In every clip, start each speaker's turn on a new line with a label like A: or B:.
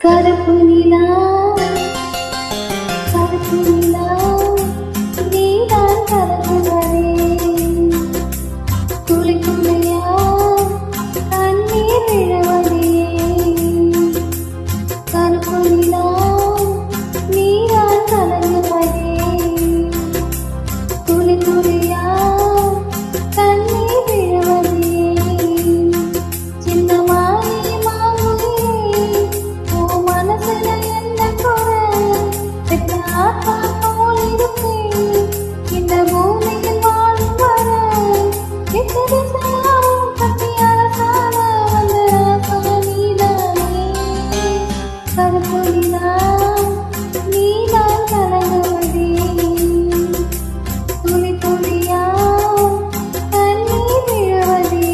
A: கருப்பு நிலா கருப்பு நிலா நீதான் கலங்குவதே துளி துளியா தண்ணீர் விழுவதே கருப்பு நிலா நீதான் கலங்குவதே துளி துளியா தண்ணீர் விழுவதே சின்னமாய் மாங்குயிலே ஓ மனசுல என்ன குறை பெற்ற ஆத்மா போல் இருப்பேன் இந்த பூமியில் வாழும் வரை எத்தனை சாவும் கட்டியான சால வந்த ராசா நீதானே கருப்பு நிலா நீதான் கலங்குவதே துளி துளியா தண்ணீர் விழுவதே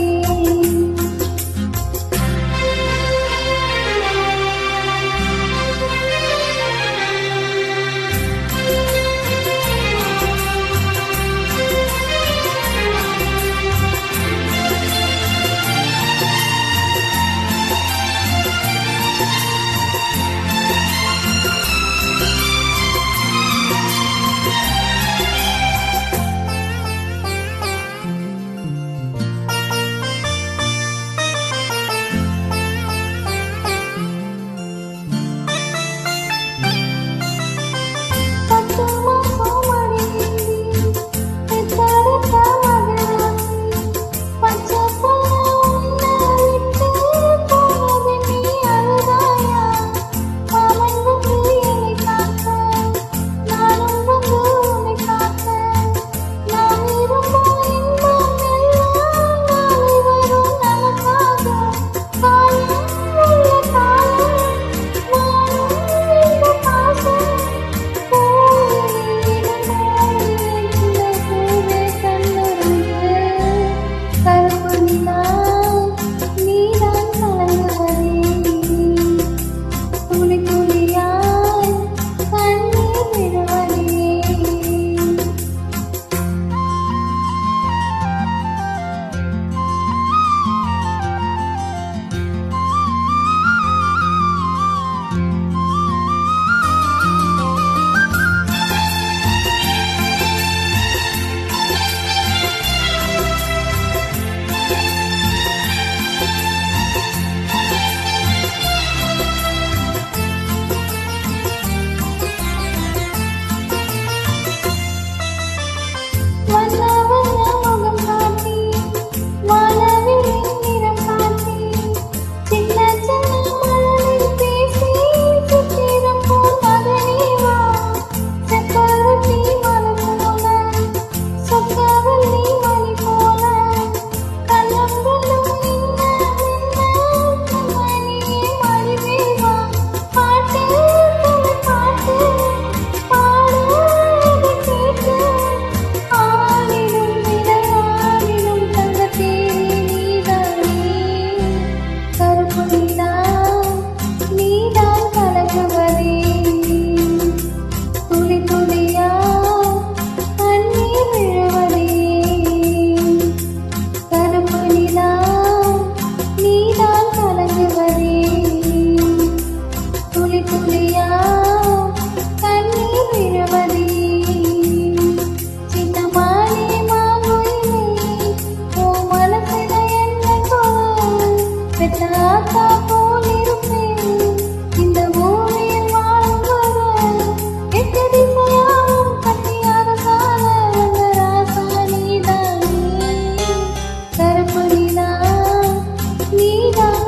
A: கருப்பு நிலா நீதான்